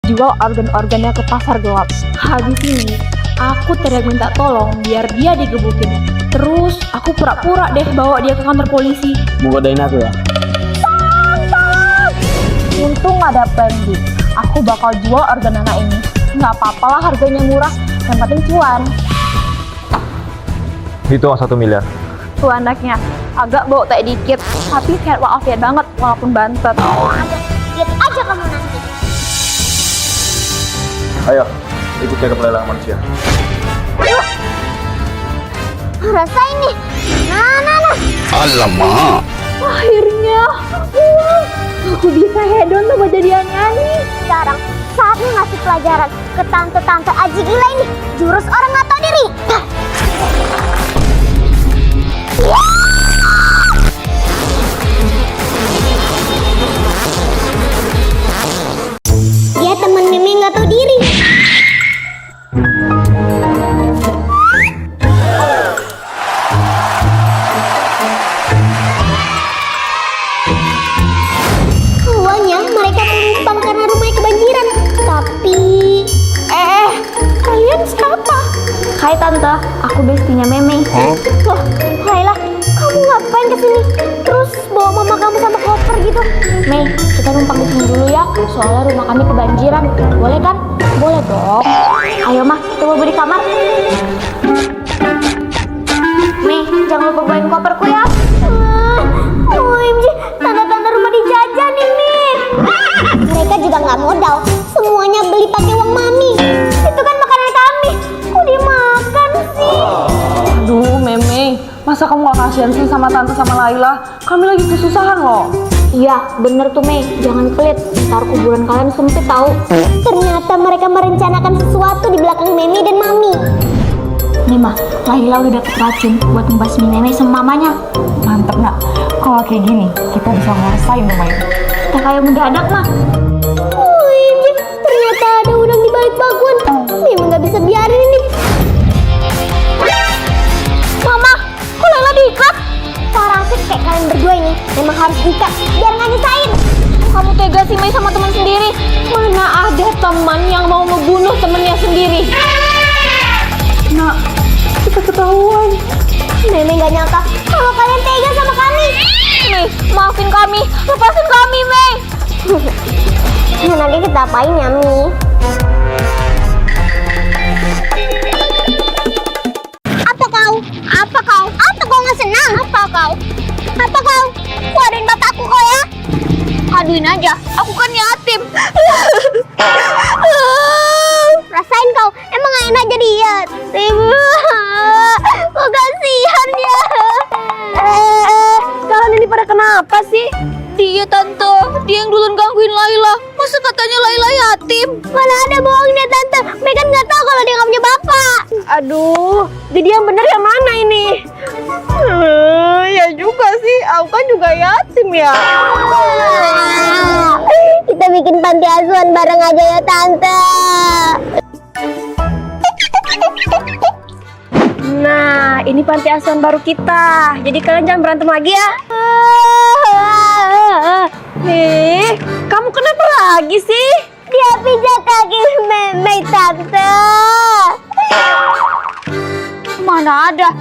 jual organ-organnya ke pasar gelap. Habis ini aku teriak minta tolong biar dia digebukin. Terus aku pura-pura deh bawa dia ke kantor polisi. Mau godain aku ya? Untung ada plan B. Aku bakal jual organ anak ini. Nggak apa-apa lah harganya murah, yang penting cuan. Itu 1 miliar. Tuh anaknya, agak bau tak dikit, tapi kayak walafiat banget walaupun bantet. Lihat aja kamu nanti. Ayo, ikut saya ke pelelangan manusia. Rasain nih. Nah. Alamak. Akhirnya, aku bisa hedon sama jadi nyanyi. Sekarang saatnya ngasih pelajaran ke tante-tante aji gila ini. Jurus orang nggak tahu diri. Dia temen Mimi nggak tahu diri. Awalnya mereka menumpang karena rumahnya kebanjiran. Tapi Kalian siapa? Hai tante, aku bestinya Meme. loh, Laila, kamu ngapain kesini? Terus bawa mama kamu sama koper gitu? Mei, kita numpang di sini dulu ya, soalnya rumah kami kebanjiran. Boleh kan? Boleh dong. Ayo mah, kita mau beli kamar. Mei, jangan lupa bawain koperku ya. OMG, tanda-tanda rumah dijajah nih, Mir. Mereka juga nggak modal, semuanya beli pakai uang mami. Itu kan makanan kami, kok dimakan sih? Aduh, Meme, masa kamu gak kasihan sih sama tante sama Laila? Kami lagi kesusahan loh. Iya, bener tuh Mei, jangan pelit. Ntar kuburan kalian sempit tahu. Ternyata mereka merencanakan sesuatu di belakang Memi dan Mami. Nih mah, Laila udah dapet racun buat membasmi Meme sama mamanya. Mantep nak, kalau kayak gini kita bisa ngerasain rumah ini. Kita kayak mendadak mah. OMG, ternyata ada udang di balik bakwan. Mimi nggak bisa biarin ini. Mama, kok Laila diikat? Orang sih kayak kalian berdua ini memang harus diikat biar nggak nyusahin. Kamu tega sih Mei sama teman sendiri? Mana ada teman yang mau ngebunuh temennya sendiri? Nak, kita ketahuan. Memi nggak nyangka kalau kalian tega sama kami. Mei, maafin kami, lepasin kami Mei. Ya nanti kita apain ya, Mi? Apa kau? Apa kau? Apa kau nggak senang? Apa kau? Apa kau? Keluarin bapakku kau ya? Aduin aja, aku kan yatim. Rasain kau, emang gak enak jadi yatim? Kok kasihan ya? Kalian ini pada kenapa sih? Dia tante, dia yang duluan gangguin Laila. Masa katanya Laila yatim? Mana ada bohongnya tante? Megan nggak tahu kalau dia nggak punya bapak. Aduh, jadi yang bener yang mana ini? Ya juga sih, aku kan juga yatim ya. Kita bikin panti asuhan bareng aja ya tante. Nah, ini panti asuhan baru kita. Jadi kalian jangan berantem lagi ya. Nih, kamu kenapa lagi sih? Dia pijat kaki Meme tante. Mana ada?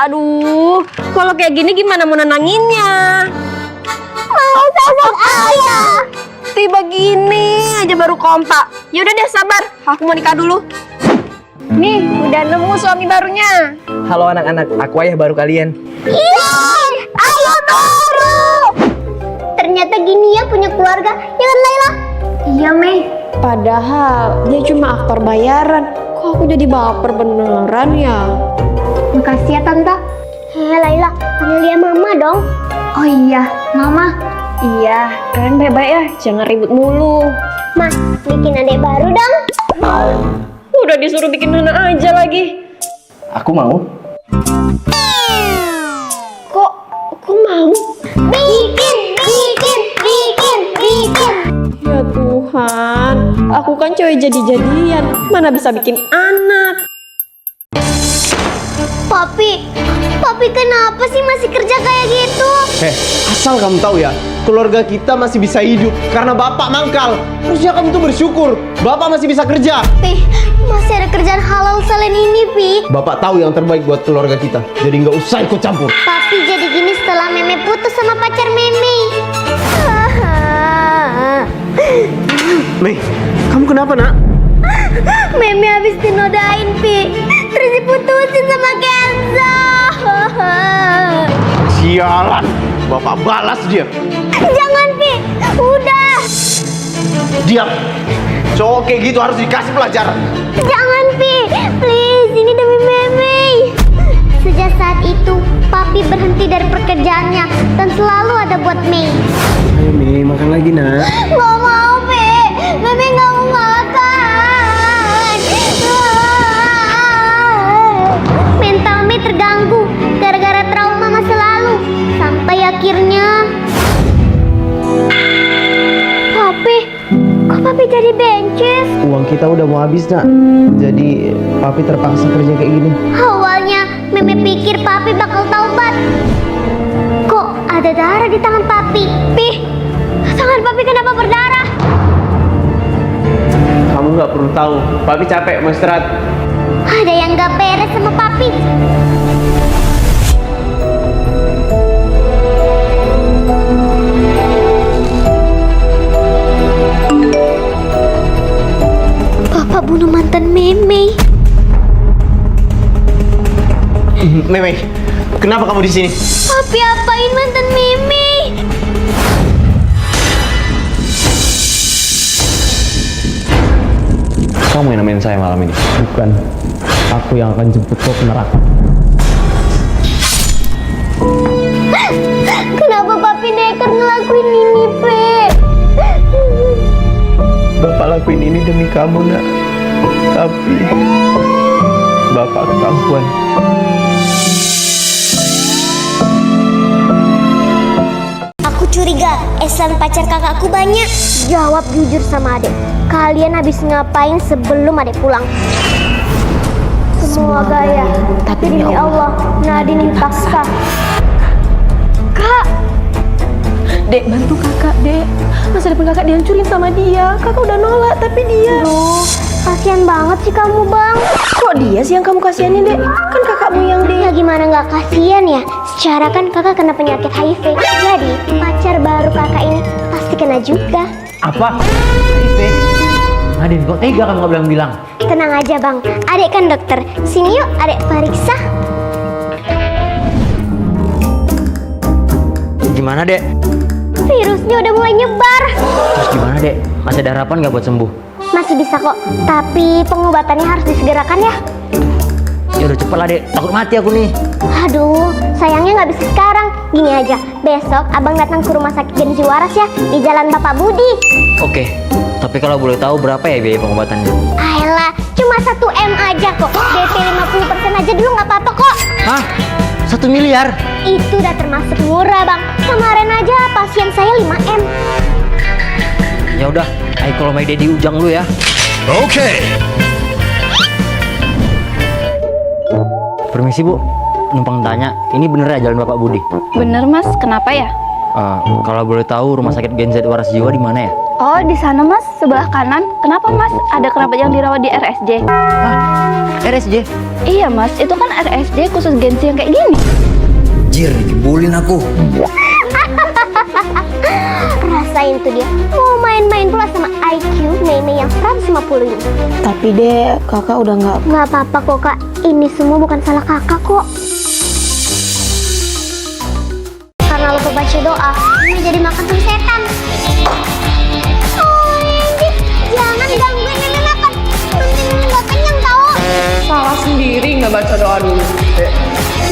Aduh, kalau kayak gini gimana mau nenanginnya? Mau sosok ayah. Tiba gini aja baru kompak. Yaudah deh sabar, aku mau nikah dulu. Nih, udah nemu suami barunya. Halo anak-anak, aku ayah baru kalian. Ayah baru. Ternyata gini ya punya keluarga, ya kan Laila? Iya Mei, padahal dia cuma aktor bayaran. Kok aku jadi baper beneran ya? Makasih ya tante. Hei Laila, panggil dia mama dong. Oh iya, Mama. Iya, kalian baik-baik ya, jangan ribut mulu. Mas, bikin adek baru dong. Udah disuruh bikin nenek aja lagi. Aku mau. Kok mau? Bikin. Ya Tuhan, aku kan cewek jadi-jadian, mana bisa bikin anak. Papi kenapa sih masih kerja kayak gitu? Asal kamu tahu ya, keluarga kita masih bisa hidup karena bapak mangkal. Harusnya kamu tuh bersyukur, bapak masih bisa kerja. Pi, masih ada kerjaan halal selain ini, Pi. Bapak tahu yang terbaik buat keluarga kita, jadi nggak usah ikut campur. Papi jadi gini setelah Meme putus sama pacar Meme. Mei, kamu kenapa nak? Meme habis dinodain, Pi. Terus diputusin sama Kenzo. Sialan, bapak balas dia. Jangan, Pi. Udah. Diam. Cowok kayak gitu harus dikasih pelajaran. Jangan, Pi. Please, ini demi Meme. Sejak saat itu, Papi berhenti dari pekerjaannya dan selalu ada buat Mei. Ayo Mei, makan lagi nak. Gak mau, Pi. Meme gak mau makan. Mental Mei terganggu gara-gara trauma masa lalu. Sampai akhirnya... Kok Papi jadi bencis? Uang kita udah mau habis nak. Jadi papi terpaksa kerja kayak gini. Awalnya Meme pikir Papi bakal taubat. Kok ada darah di tangan Papi? Pi, tangan Papi kenapa berdarah? Kamu nggak perlu tahu. Papi capek mau istirahat. Ada yang gak beres sama Papi. Bapak bunuh mantan Meme. Mei, kenapa kamu di sini? Papi apain mantan Meme? Kamu yang nemenin saya malam ini? Bukan. Aku yang akan jemput kau ke neraka. Kenapa Papi nekat ngelakuin ini, Pe? Bapak lakuin ini demi kamu nak. Tapi bapak ketahuan. Aku curiga Esan pacar kakakku banyak. Jawab jujur sama adek. Kalian habis ngapain sebelum adek pulang? Semua gaya, tapi demi Allah, Nadine dipaksa. Kak, Dek bantu kakak, Dek. Masa depan kakak dihancurin sama dia. Kakak udah nolak, tapi dia. Duh, kasihan banget sih kamu, Bang. Kok dia sih yang kamu kasihanin, Dek? Kan kakakmu yang Ya gimana nggak kasihan ya? Secara kan kakak kena penyakit HIV. Jadi pacar baru kakak ini pasti kena juga. Apa? Nadine, kok tega kamu nggak bilang-bilang? Tenang aja bang, adek kan dokter. Sini yuk adek periksa. Gimana dek? Virusnya udah mulai nyebar. Terus gimana dek? Masih ada harapan nggak buat sembuh? Masih bisa kok, tapi pengobatannya harus disegerakan ya. Ya udah cepet lah dek, takut mati aku nih. Aduh, sayangnya nggak bisa sekarang. Gini aja, besok abang datang ke rumah sakit Genzi Waras ya, di Jalan Bapak Budi. Oke, tapi kalau boleh tahu berapa ya biaya pengobatannya? Ayolah, cuma 1 M aja kok. DP 50% aja dulu nggak apa-apa kok. Hah? 1 miliar? Itu udah termasuk murah bang. Kemarin aja pasien saya 5 M. Ya udah, ayo kalau my daddy ujang lu ya. Okay. Permisi bu, numpang tanya, ini bener ya Jalan Bapak Budi? Bener mas, kenapa ya? Kalau boleh tahu rumah sakit Genzi Waras Jiwa di mana ya? Oh di sana mas, sebelah kanan. Kenapa mas? Ada kerabat yang dirawat di RSJ. RSJ? Iya mas, itu kan RSJ khusus Genzi yang kayak gini. Jir, dikibulin aku. Rasain tuh dia. Mau main-main pula sama IQ Meme yang 150 ini. Tapi dek, kakak udah nggak. Nggak apa-apa kok kak. Ini semua bukan salah kakak kok. Karena lupa baca doa, ini jadi makan sama setan. Oh, Andy, jangan gangguin Meme makan. Nanti Meme nggak kenyang tau. Salah sendiri nggak baca doa dulu.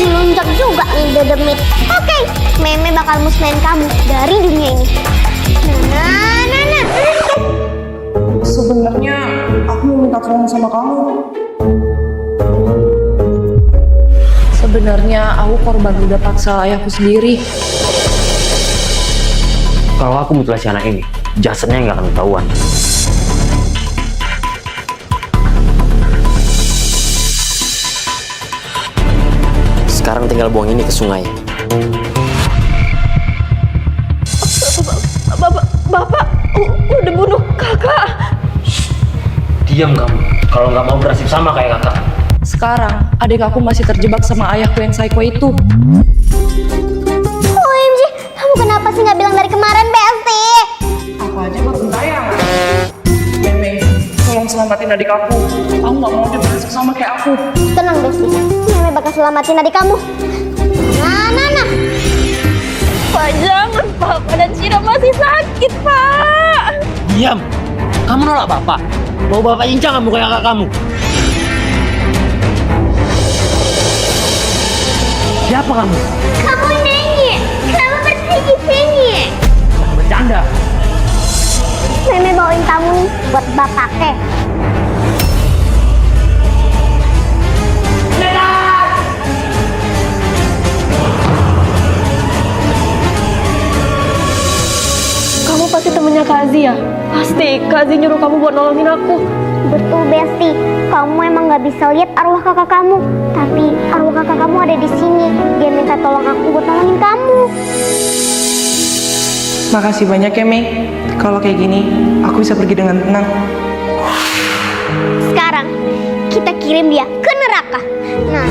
Melunjak juga nih dedemit. Oke, Meme bakal musnahin kamu dari dunia ini. Nah. Sebenarnya aku mau minta tolong sama kamu. Sebenarnya aku korban udah paksa ayahku sendiri. Kalau aku mutilasi anak ini, jasadnya nggak akan ketahuan. Sekarang tinggal buang ini ke sungai. Bapak udah bunuh kakak. Diam kamu. Kalau nggak mau bernasib sama kayak kakak. Sekarang adik aku masih terjebak sama ayahku yang psycho itu. OMG, kamu kenapa sih nggak bilang dari kemarin, Besti? Aku aja baru tayang. Meme, tolong selamatin adik aku. Aku nggak mau dia bernasib sama kayak aku. Tenang, Besti. Meme bakal selamatin adik kamu. Nah. Pak, jangan, Pak. Badan Cira masih sakit, Pak. Diam. Kamu nolak bapak. Mau bapak cincang kamu kayak kakak kamu. Siapa kamu? Kamu nanya, kamu bersih-sih. Jangan bercanda. Meme bawain tamu nih buat bapaknya. Kamu pasti temennya Kak Azi ya? Pasti, Kak Azi nyuruh kamu buat nolongin aku. Betul, Besti. Kamu emang nggak bisa lihat arwah kakak kamu, tapi arwah kakak kamu ada di sini. Dia minta tolong aku buat nolongin kamu. Makasih banyak ya, Mei. Kalau kayak gini, aku bisa pergi dengan tenang. Sekarang kita kirim dia ke neraka. Nah.